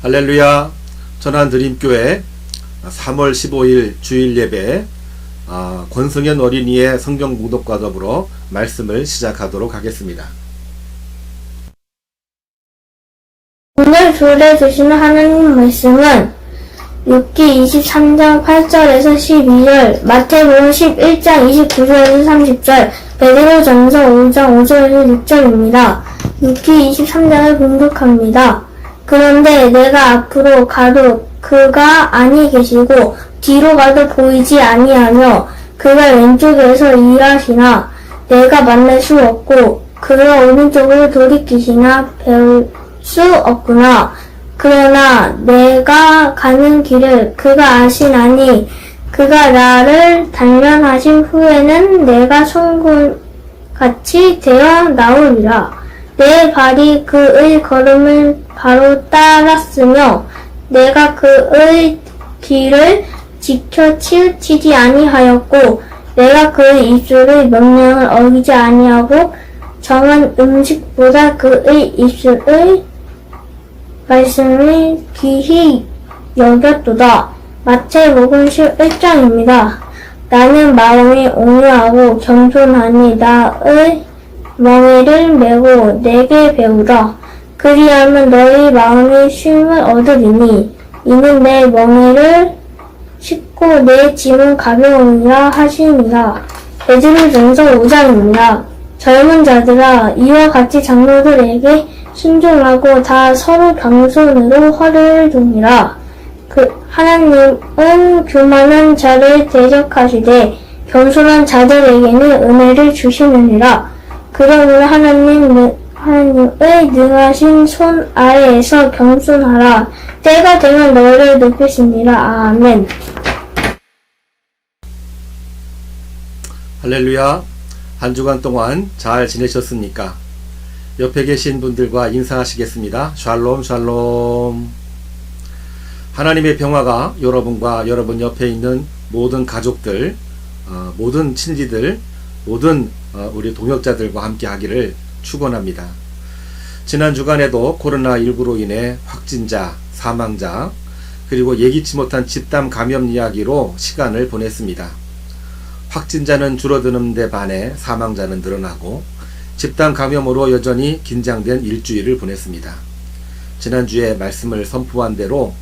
할렐루야. 전환드림교회 3월 15일 주일 예배 권승현 어린이의 성경 봉독과 더불어 말씀을 시작하도록 하겠습니다. 오늘 주일에 주시는 하나님 말씀은 욥기 23장 8절에서 12절, 마태복음 11장 29절에서 30절, 베드로전서 5장 5절에서 6절입니다. 욥기 23장을 봉독합니다. 그런데 내가 앞으로 가도 그가 아니 계시고 뒤로 가도 보이지 아니하며 그가 왼쪽에서 일하시나 내가 만날 수 없고 그가 오른쪽으로 돌이키시나 배울 수 없구나. 그러나 내가 가는 길을 그가 아시나니 그가 나를 단련하신 후에는 내가 송곳같이 되어 나오리라. 내 발이 그의 걸음을 바로 따랐으며 내가 그의 길을 지켜 치우치지 아니하였고 내가 그의 입술의 명령을 어기지 아니하고 정한 음식보다 그의 입술의 말씀을 귀히 여겼도다. 마태복음 11장입니다. 나는 마음이 온유하고 겸손하니 나의 멍에를 메고 내게 배우라. 그리하면 너희 마음이 쉼을 얻으리니 이는 내 멍에를 씻고 내 짐은 가벼우니라 하시니라. 베드로전서 5장입니다. 젊은 자들아 이와 같이 장로들에게 순종하고 다 서로 겸손으로 허를 동이라. 하나님은 교만한 자를 대적하시되 겸손한 자들에게는 은혜를 주시느니라. 그러므로 하나님의 능하신 손 아래에서 겸손하라. 때가 되면 너를 높이시니라. 아멘. 할렐루야. 한 주간 동안 잘 지내셨습니까? 옆에 계신 분들과 인사하시겠습니다. 샬롬 샬롬. 하나님의 평화가 여러분과 여러분 옆에 있는 모든 가족들, 모든 친지들, 모든 우리 동역자들과 함께 하기를 축원합니다. 지난 주간에도 코로나19로 인해 확진자, 사망자, 그리고 예기치 못한 집단 감염 이야기로 시간을 보냈습니다. 확진자는 줄어드는 데 반해 사망자는 늘어나고 집단 감염으로 여전히 긴장된 일주일을 보냈습니다. 지난주에 말씀을 선포한 대로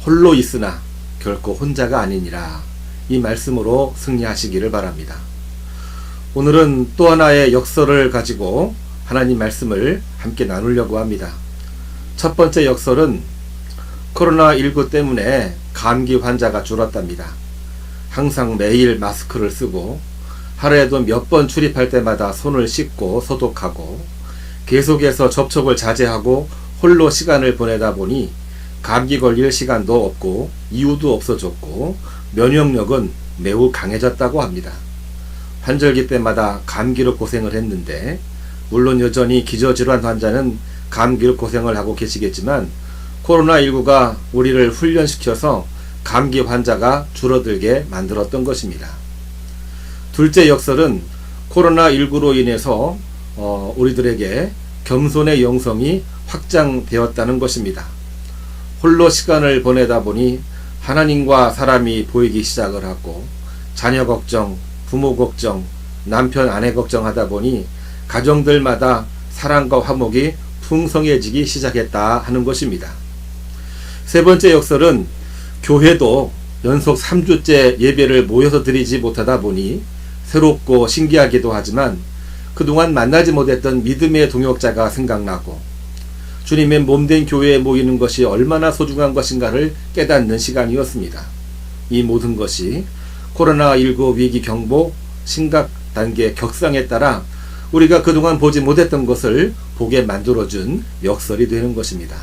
홀로 있으나 결코 혼자가 아니니라, 이 말씀으로 승리하시기를 바랍니다. 오늘은 또 하나의 역설을 가지고 하나님 말씀을 함께 나누려고 합니다. 첫 번째 역설은 코로나19 때문에 감기 환자가 줄었답니다. 항상 매일 마스크를 쓰고 하루에도 몇 번 출입할 때마다 손을 씻고 소독하고 계속해서 접촉을 자제하고 홀로 시간을 보내다 보니 감기 걸릴 시간도 없고 이유도 없어졌고 면역력은 매우 강해졌다고 합니다. 환절기 때마다 감기로 고생을 했는데, 물론 여전히 기저질환 환자는 감기로 고생을 하고 계시겠지만 코로나19가 우리를 훈련시켜서 감기 환자가 줄어들게 만들었던 것입니다. 둘째 역설은 코로나19로 인해서 우리들에게 겸손의 영성이 확장되었다는 것입니다. 홀로 시간을 보내다 보니 하나님과 사람이 보이기 시작을 하고 자녀 걱정, 부모 걱정, 남편 아내 걱정하다 보니 가정들마다 사랑과 화목이 풍성해지기 시작했다 하는 것입니다. 세 번째 역설은 교회도 연속 3주째 예배를 모여서 드리지 못하다 보니 새롭고 신기하기도 하지만 그동안 만나지 못했던 믿음의 동역자가 생각나고 주님의 몸된 교회에 모이는 것이 얼마나 소중한 것인가를 깨닫는 시간이었습니다. 이 모든 것이 코로나19 위기 경보 심각 단계 격상에 따라 우리가 그동안 보지 못했던 것을 보게 만들어준 역설이 되는 것입니다.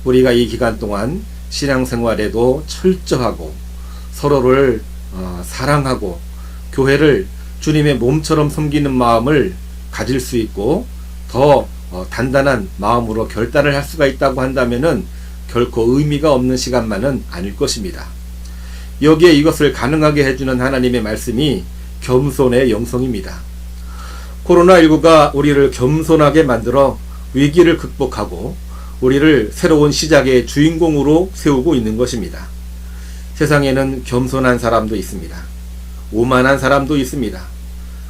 우리가 이 기간 동안 신앙생활에도 철저하고 서로를 사랑하고 교회를 주님의 몸처럼 섬기는 마음을 가질 수 있고 더 단단한 마음으로 결단을 할 수가 있다고 한다면은 결코 의미가 없는 시간만은 아닐 것입니다. 여기에 이것을 가능하게 해주는 하나님의 말씀이 겸손의 영성입니다. 코로나19가 우리를 겸손하게 만들어 위기를 극복하고 우리를 새로운 시작의 주인공으로 세우고 있는 것입니다. 세상에는 겸손한 사람도 있습니다. 오만한 사람도 있습니다.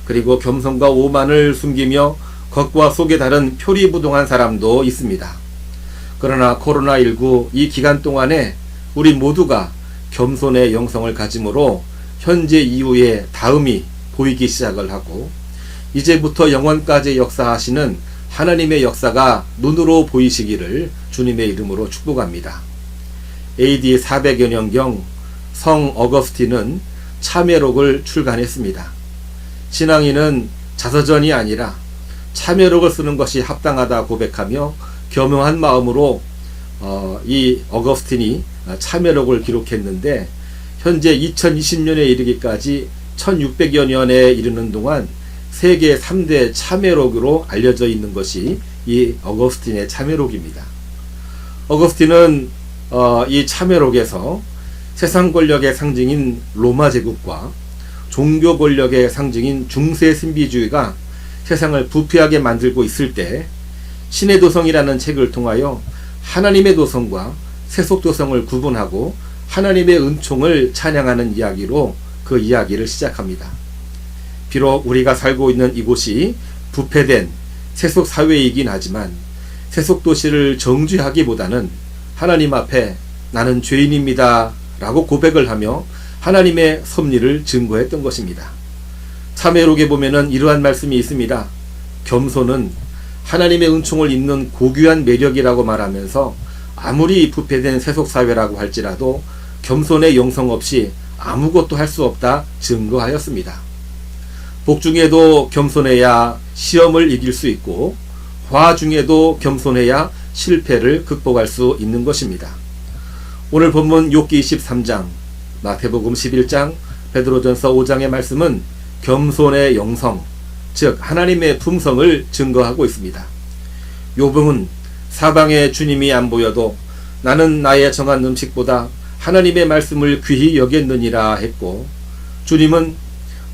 그리고 겸손과 오만을 숨기며 겉과 속에 다른 표리부동한 사람도 있습니다. 그러나 코로나19 이 기간 동안에 우리 모두가 겸손의 영성을 가짐으로 현재 이후에 다음이 보이기 시작을 하고 이제부터 영원까지 역사하시는 하나님의 역사가 눈으로 보이시기를 주님의 이름으로 축복합니다. AD 400여 년경 성 어거스틴은 참회록을 출간했습니다. 신앙인은 자서전이 아니라 참회록을 쓰는 것이 합당하다 고백하며 겸허한 마음으로 이 어거스틴이 참회록을 기록했는데 현재 2020년에 이르기까지 1600여 년에 이르는 동안 세계 3대 참회록으로 알려져 있는 것이 이 어거스틴의 참회록입니다. 어거스틴은 이 참회록에서 세상 권력의 상징인 로마 제국과 종교 권력의 상징인 중세 신비주의가 세상을 부패하게 만들고 있을 때 신의 도성이라는 책을 통하여 하나님의 도성과 세속 도성을 구분하고 하나님의 은총을 찬양하는 이야기로 그 이야기를 시작합니다. 비록 우리가 살고 있는 이곳이 부패된 세속 사회이긴 하지만 세속 도시를 정죄하기보다는 하나님 앞에 나는 죄인입니다 라고 고백을 하며 하나님의 섭리를 증거했던 것입니다. 참회록에 보면은 이러한 말씀이 있습니다. 겸손은 하나님의 은총을 입는 고귀한 매력이라고 말하면서 아무리 부패된 세속사회라고 할지라도 겸손의 영성 없이 아무것도 할 수 없다 증거하였습니다. 복 중에도 겸손해야 시험을 이길 수 있고 화 중에도 겸손해야 실패를 극복할 수 있는 것입니다. 오늘 본문 욥기 23장, 마태복음 11장, 베드로전서 5장의 말씀은 겸손의 영성, 즉 하나님의 품성을 증거하고 있습니다. 욥은 사방에 주님이 안 보여도 나는 나의 정한 음식보다 하나님의 말씀을 귀히 여겼느니라 했고 주님은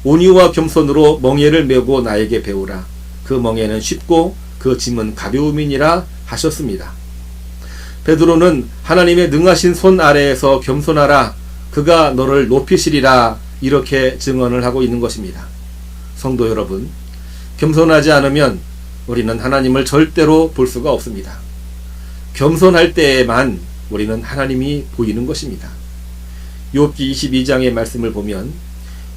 온유와 겸손으로 멍에를 메고 나에게 배우라. 그 멍에는 쉽고 그 짐은 가벼움이니라 하셨습니다. 베드로는 하나님의 능하신 손 아래에서 겸손하라. 그가 너를 높이시리라. 이렇게 증언을 하고 있는 것입니다. 성도 여러분, 겸손하지 않으면 우리는 하나님을 절대로 볼 수가 없습니다. 겸손할 때에만 우리는 하나님이 보이는 것입니다. 욥기 22장의 말씀을 보면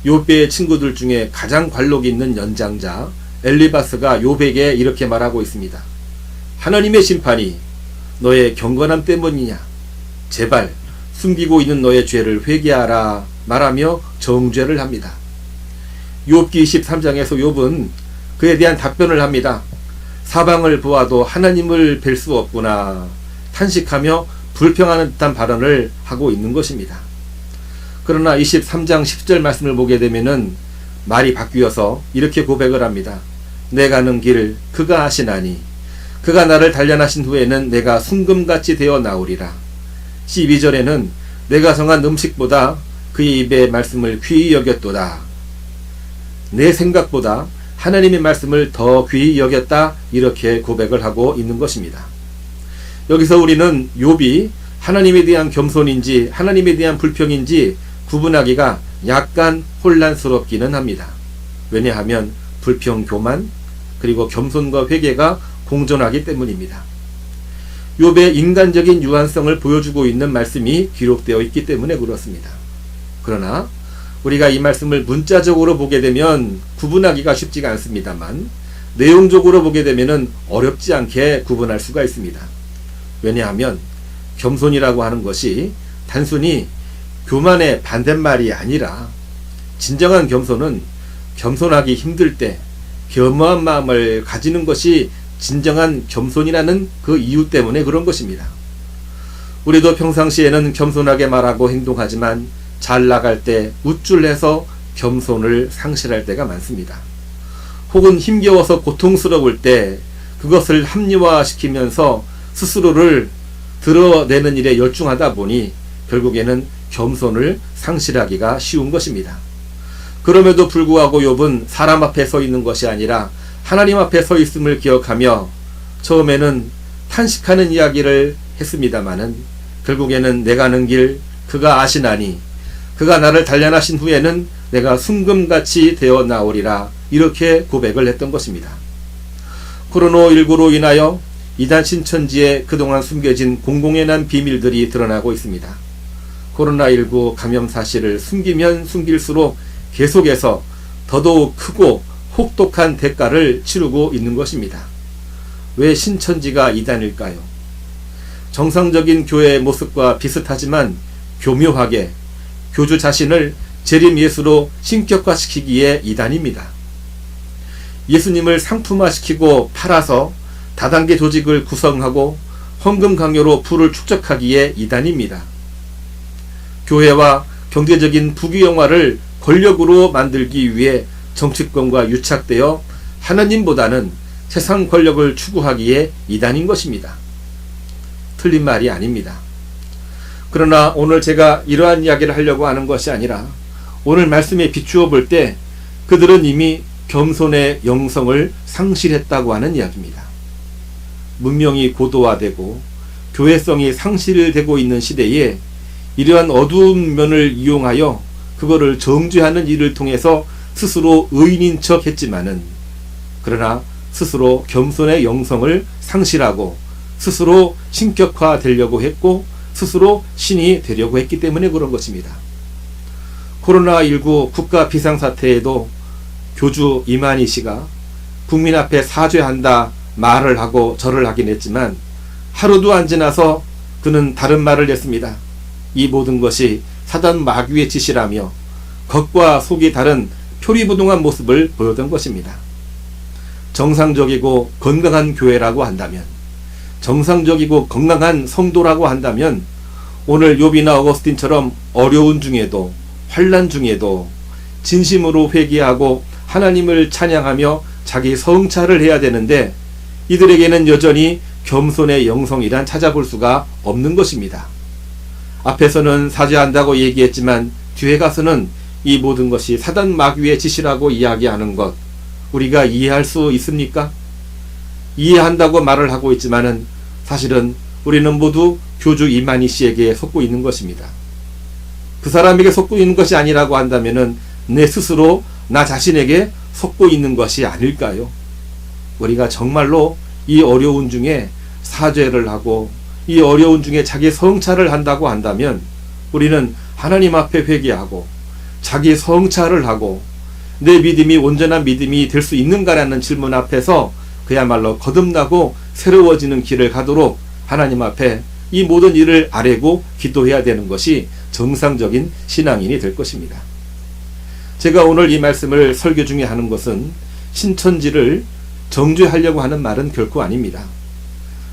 욥의 친구들 중에 가장 관록 있는 연장자 엘리바스가 욥에게 이렇게 말하고 있습니다. 하나님의 심판이 너의 경건함 때문이냐? 제발 숨기고 있는 너의 죄를 회개하라 말하며 정죄를 합니다. 욥기 23장에서 욥은 그에 대한 답변을 합니다. 사방을 보아도 하나님을 뵐 수 없구나 탄식하며 불평하는 듯한 발언을 하고 있는 것입니다. 그러나 23장 10절 말씀을 보게 되면은 말이 바뀌어서 이렇게 고백을 합니다. 내 가는 길 그가 아시나니 그가 나를 단련하신 후에는 내가 순금같이 되어 나오리라. 12절에는 내가 정한 음식보다 그의 입의 말씀을 귀히 여겼도다. 내 생각보다 하나님의 말씀을 더 귀히 여겼다. 이렇게 고백을 하고 있는 것입니다. 여기서 우리는 욥이 하나님에 대한 겸손인지 하나님에 대한 불평인지 구분하기가 약간 혼란스럽기는 합니다. 왜냐하면 불평, 교만, 그리고 겸손과 회개가 공존하기 때문입니다. 욥의 인간적인 유한성을 보여주고 있는 말씀이 기록되어 있기 때문에 그렇습니다. 그러나 우리가 이 말씀을 문자적으로 보게 되면 구분하기가 쉽지가 않습니다만 내용적으로 보게 되면 어렵지 않게 구분할 수가 있습니다. 왜냐하면 겸손이라고 하는 것이 단순히 교만의 반대말이 아니라 진정한 겸손은 겸손하기 힘들 때 겸허한 마음을 가지는 것이 진정한 겸손이라는 그 이유 때문에 그런 것입니다. 우리도 평상시에는 겸손하게 말하고 행동하지만 잘 나갈 때 우쭐해서 겸손을 상실할 때가 많습니다. 혹은 힘겨워서 고통스러울 때 그것을 합리화시키면서 스스로를 드러내는 일에 열중하다 보니 결국에는 겸손을 상실하기가 쉬운 것입니다. 그럼에도 불구하고 욥은 사람 앞에 서 있는 것이 아니라 하나님 앞에 서 있음을 기억하며 처음에는 탄식하는 이야기를 했습니다마는 결국에는 내가 아는 길 그가 아시나니 그가 나를 단련하신 후에는 내가 순금같이 되어 나오리라 이렇게 고백을 했던 것입니다. 코로나19로 인하여 이단 신천지에 그동안 숨겨진 공공연한 비밀들이 드러나고 있습니다. 코로나19 감염 사실을 숨기면 숨길수록 계속해서 더더욱 크고 혹독한 대가를 치르고 있는 것입니다. 왜 신천지가 이단일까요? 정상적인 교회의 모습과 비슷하지만 교묘하게 교주 자신을 재림 예수로 신격화시키기에 이단입니다. 예수님을 상품화시키고 팔아서 다단계 조직을 구성하고 헌금 강요로 부를 축적하기에 이단입니다. 교회와 경제적인 부귀영화를 권력으로 만들기 위해 정치권과 유착되어 하나님보다는 세상 권력을 추구하기에 이단인 것입니다. 틀린 말이 아닙니다. 그러나 오늘 제가 이러한 이야기를 하려고 하는 것이 아니라 오늘 말씀에 비추어 볼 때 그들은 이미 겸손의 영성을 상실했다고 하는 이야기입니다. 문명이 고도화되고 교회성이 상실되고 있는 시대에 이러한 어두운 면을 이용하여 그거를 정죄하는 일을 통해서 스스로 의인인 척 했지만은 그러나 스스로 겸손의 영성을 상실하고 스스로 신격화 되려고 했고 스스로 신이 되려고 했기 때문에 그런 것입니다. 코로나19 국가 비상사태에도 교주 이만희 씨가 국민 앞에 사죄한다 말을 하고 절을 하긴 했지만 하루도 안 지나서 그는 다른 말을 했습니다. 이 모든 것이 사단 마귀의 짓이라며 겉과 속이 다른 표리부동한 모습을 보였던 것입니다. 정상적이고 건강한 교회라고 한다면, 정상적이고 건강한 성도라고 한다면 오늘 욥이나 어거스틴처럼 어려운 중에도 환난 중에도 진심으로 회개하고 하나님을 찬양하며 자기 성찰을 해야 되는데 이들에게는 여전히 겸손의 영성이란 찾아볼 수가 없는 것입니다. 앞에서는 사죄한다고 얘기했지만 뒤에 가서는 이 모든 것이 사단 마귀의 짓이라고 이야기하는 것 우리가 이해할 수 있습니까? 이해한다고 말을 하고 있지만은 사실은 우리는 모두 교주 이만희 씨에게 속고 있는 것입니다. 그 사람에게 속고 있는 것이 아니라고 한다면은 내 스스로 나 자신에게 속고 있는 것이 아닐까요? 우리가 정말로 이 어려운 중에 사죄를 하고 이 어려운 중에 자기 성찰을 한다고 한다면 우리는 하나님 앞에 회개하고 자기 성찰을 하고 내 믿음이 온전한 믿음이 될 수 있는가라는 질문 앞에서 그야말로 거듭나고 새로워지는 길을 가도록 하나님 앞에 이 모든 일을 아뢰고 기도해야 되는 것이 정상적인 신앙인이 될 것입니다. 제가 오늘 이 말씀을 설교 중에 하는 것은 신천지를 정죄하려고 하는 말은 결코 아닙니다.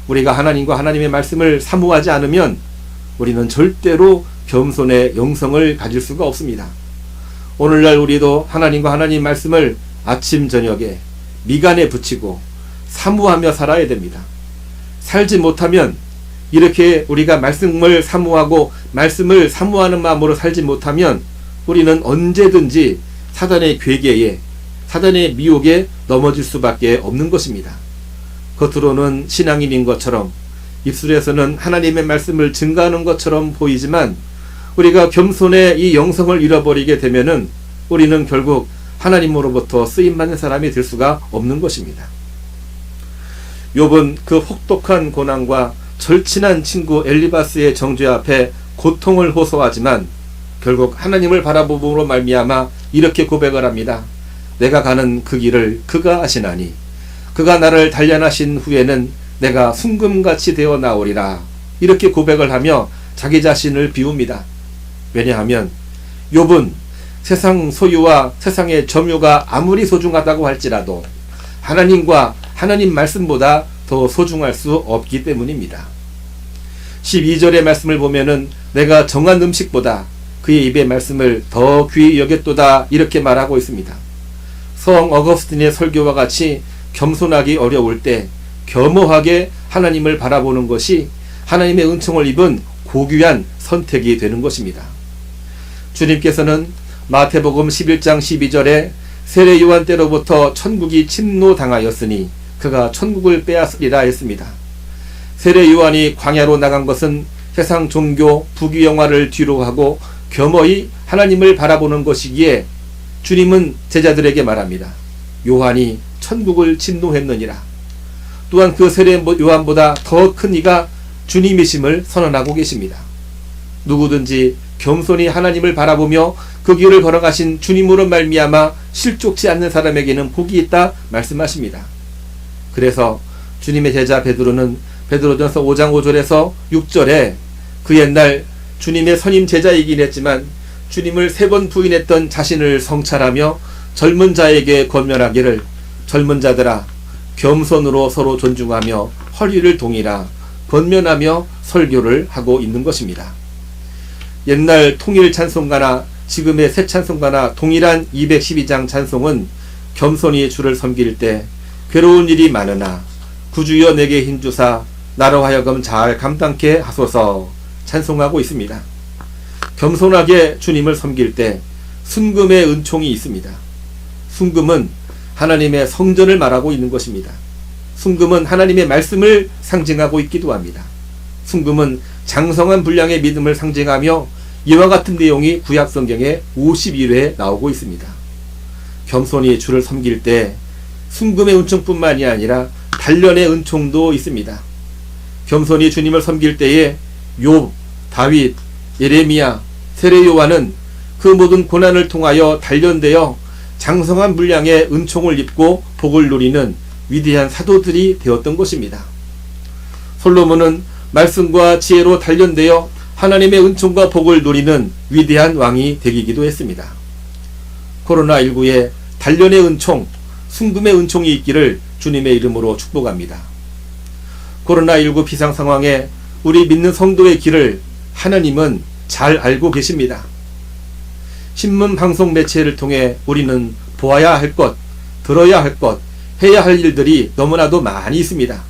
우리가 하나님과 하나님의 말씀을 사모하지 않으면 우리는 절대로 겸손의 영성을 가질 수가 없습니다. 오늘날 우리도 하나님과 하나님 말씀을 아침 저녁에 미간에 붙이고 사모하며 살아야 됩니다. 살지 못하면 이렇게 우리가 말씀을 사모하고 말씀을 사모하는 마음으로 살지 못하면 우리는 언제든지 사단의 괴계에 사단의 미혹에 넘어질 수밖에 없는 것입니다. 겉으로는 신앙인인 것처럼 입술에서는 하나님의 말씀을 증거하는 것처럼 보이지만 우리가 겸손의 이 영성을 잃어버리게 되면은 우리는 결국 하나님으로부터 쓰임받는 사람이 될 수가 없는 것입니다. 욥은 그 혹독한 고난과 절친한 친구 엘리바스의 정죄 앞에 고통을 호소하지만 결국 하나님을 바라봄으로 말미암아 이렇게 고백을 합니다. 내가 가는 그 길을 그가 아시나니 그가 나를 단련하신 후에는 내가 순금같이 되어 나오리라. 이렇게 고백을 하며 자기 자신을 비웁니다. 왜냐하면 욥은 세상 소유와 세상의 점유가 아무리 소중하다고 할지라도 하나님과 하나님 말씀보다 더 소중할 수 없기 때문입니다. 12절의 말씀을 보면은 내가 정한 음식보다 그의 입의 말씀을 더 귀히 여겼도다 이렇게 말하고 있습니다. 성 어거스틴의 설교와 같이 겸손하기 어려울 때 겸허하게 하나님을 바라보는 것이 하나님의 은총을 입은 고귀한 선택이 되는 것입니다. 주님께서는 마태복음 11장 12절에 세례 요한 때로부터 천국이 침노당하였으니 그가 천국을 빼앗으리라 했습니다. 세례 요한이 광야로 나간 것은 세상 종교 부귀영화를 뒤로 하고 겸허히 하나님을 바라보는 것이기에 주님은 제자들에게 말합니다. 요한이 천국을 진노했느니라. 또한 그 세례 요한보다 더 큰 이가 주님이심을 선언하고 계십니다. 누구든지 겸손히 하나님을 바라보며 그 길을 걸어가신 주님으로 말미암아 실족치 않는 사람에게는 복이 있다 말씀하십니다. 그래서 주님의 제자 베드로는 베드로전서 5장 5절에서 6절에 그 옛날 주님의 선임 제자이긴 했지만 주님을 3번 부인했던 자신을 성찰하며 젊은 자에게 권면하기를 젊은 자들아 겸손으로 서로 존중하며 허리를 동이라 권면하며 설교를 하고 있는 것입니다. 옛날 통일 찬송가나 지금의 새 찬송가나 동일한 212장 찬송은 겸손히 주를 섬길 때 괴로운 일이 많으나 구주여 내게 힘주사 나로 하여금 잘 감당케 하소서 찬송하고 있습니다. 겸손하게 주님을 섬길 때 순금의 은총이 있습니다. 순금은 하나님의 성전을 말하고 있는 것입니다. 순금은 하나님의 말씀을 상징하고 있기도 합니다. 순금은 장성한 분량의 믿음을 상징하며 이와 같은 내용이 구약 성경에 51회 나오고 있습니다. 겸손히 주를 섬길 때 순금의 은총뿐만이 아니라 단련의 은총도 있습니다. 겸손히 주님을 섬길 때에 욥, 다윗, 예레미야, 세례 요한은 그 모든 고난을 통하여 단련되어 장성한 분량의 은총을 입고 복을 누리는 위대한 사도들이 되었던 것입니다. 솔로몬은 말씀과 지혜로 단련되어 하나님의 은총과 복을 누리는 위대한 왕이 되기도 했습니다. 코로나19에 단련의 은총, 순금의 은총이 있기를 주님의 이름으로 축복합니다. 코로나19 비상 상황에 우리 믿는 성도의 길을 하나님은 잘 알고 계십니다. 신문 방송 매체를 통해 우리는 보아야 할 것, 들어야 할 것, 해야 할 일들이 너무나도 많이 있습니다.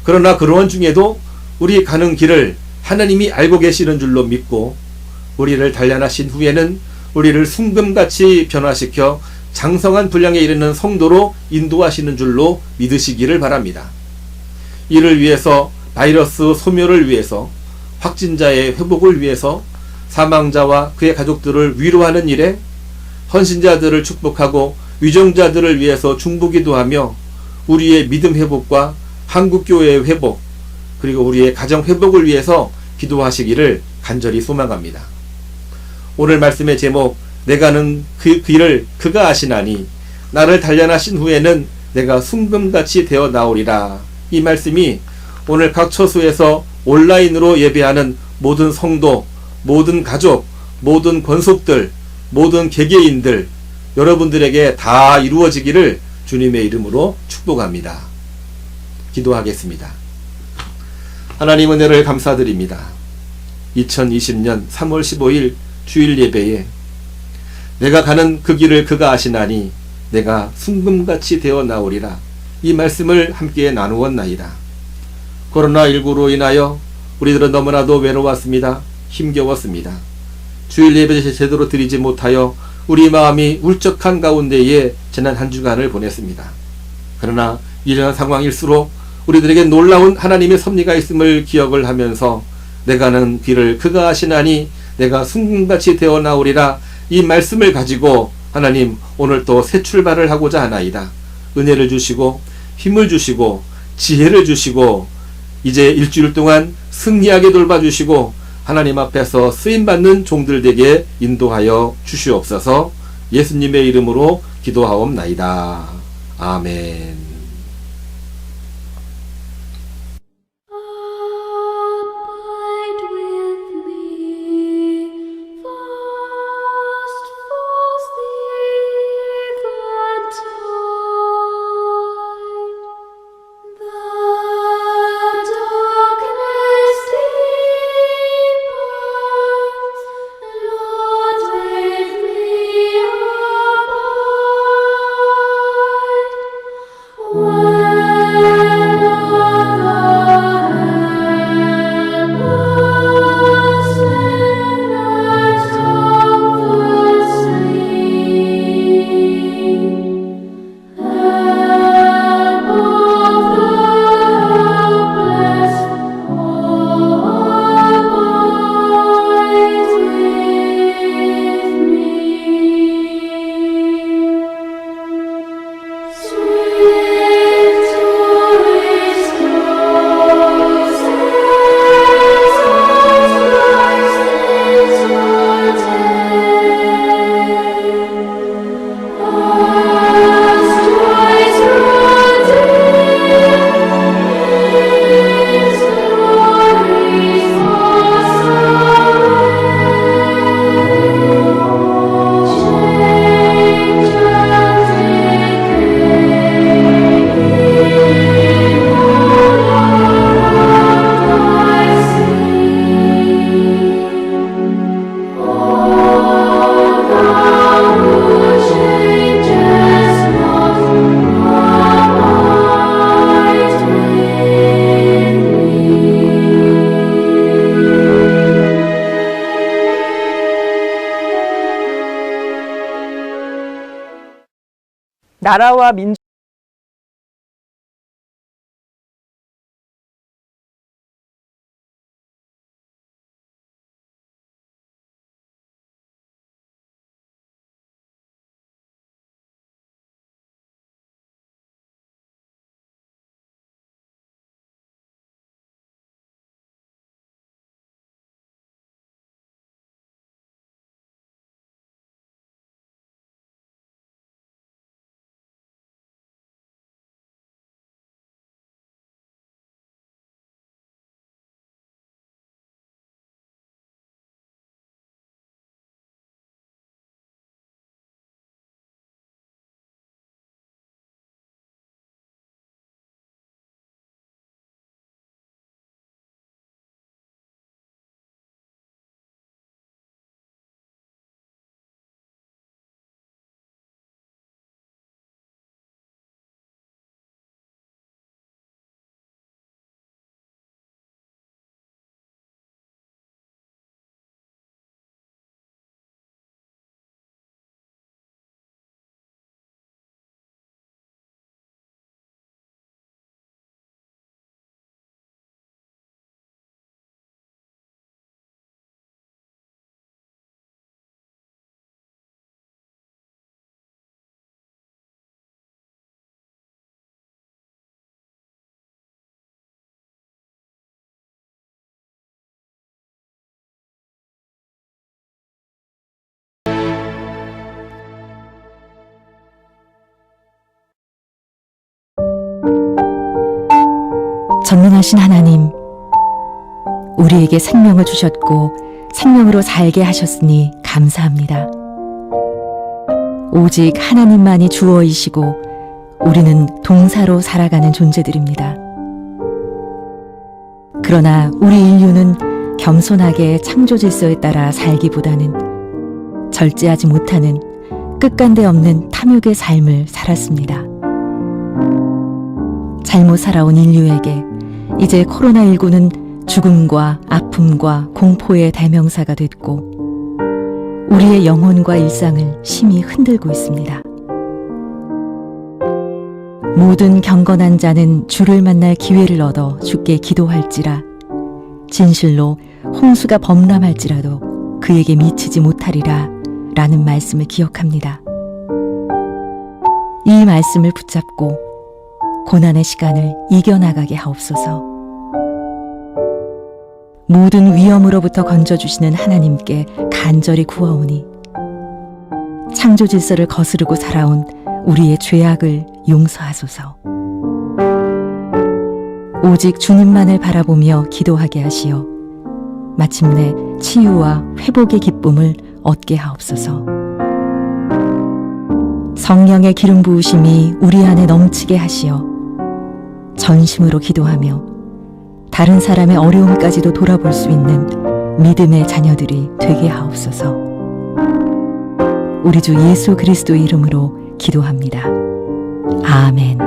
그러나 그러한 중에도 우리 가는 길을 하나님이 알고 계시는 줄로 믿고 우리를 단련하신 후에는 우리를 순금같이 변화시켜 장성한 분량에 이르는 성도로 인도하시는 줄로 믿으시기를 바랍니다. 이를 위해서 바이러스 소멸을 위해서 확진자의 회복을 위해서 사망자와 그의 가족들을 위로하는 일에 헌신자들을 축복하고 위정자들을 위해서 중보기도 하며 우리의 믿음 회복과 한국교회의 회복 그리고 우리의 가정 회복을 위해서 기도하시기를 간절히 소망합니다. 오늘 말씀의 제목 내가 가는 그 길을 그가 아시나니 나를 단련하신 후에는 내가 순금같이 되어 나오리라. 이 말씀이 오늘 각 처소에서 온라인으로 예배하는 모든 성도, 모든 가족, 모든 권속들, 모든 개개인들 여러분들에게 다 이루어지기를 주님의 이름으로 축복합니다. 기도하겠습니다. 하나님 은혜를 감사드립니다. 2020년 3월 15일 주일 예배에 내가 가는 그 길을 그가 아시나니 내가 순금같이 되어 나오리라. 이 말씀을 함께 나누었나이다. 코로나19로 인하여 우리들은 너무나도 외로웠습니다. 힘겨웠습니다. 주일 예배 제대로 드리지 못하여 우리 마음이 울적한 가운데에 지난 한 주간을 보냈습니다. 그러나 이러한 상황일수록 우리들에게 놀라운 하나님의 섭리가 있음을 기억을 하면서 내가 가는 길을 그가 아시나니 내가 순금같이 되어 나오리라. 이 말씀을 가지고 하나님 오늘 또 새 출발을 하고자 하나이다. 은혜를 주시고 힘을 주시고 지혜를 주시고 이제 일주일 동안 승리하게 돌봐주시고 하나님 앞에서 쓰임받는 종들 되게 인도하여 주시옵소서. 예수님의 이름으로 기도하옵나이다. 아멘. 나라와 민족 전능하신 하나님, 우리에게 생명을 주셨고 생명으로 살게 하셨으니 감사합니다. 오직 하나님만이 주어이시고 우리는 동사로 살아가는 존재들입니다. 그러나 우리 인류는 겸손하게 창조 질서에 따라 살기보다는 절제하지 못하는 끝간데 없는 탐욕의 삶을 살았습니다. 잘못 살아온 인류에게 이제 코로나19는 죽음과 아픔과 공포의 대명사가 됐고 우리의 영혼과 일상을 심히 흔들고 있습니다. 모든 경건한 자는 주를 만날 기회를 얻어 주께 기도할지라 진실로 홍수가 범람할지라도 그에게 미치지 못하리라 라는 말씀을 기억합니다. 이 말씀을 붙잡고 고난의 시간을 이겨나가게 하옵소서. 모든 위험으로부터 건져주시는 하나님께 간절히 구하오니 창조 질서를 거스르고 살아온 우리의 죄악을 용서하소서. 오직 주님만을 바라보며 기도하게 하시어 마침내 치유와 회복의 기쁨을 얻게 하옵소서. 성령의 기름 부으심이 우리 안에 넘치게 하시어 전심으로 기도하며 다른 사람의 어려움까지도 돌아볼 수 있는 믿음의 자녀들이 되게 하옵소서. 우리 주 예수 그리스도의 이름으로 기도합니다. 아멘.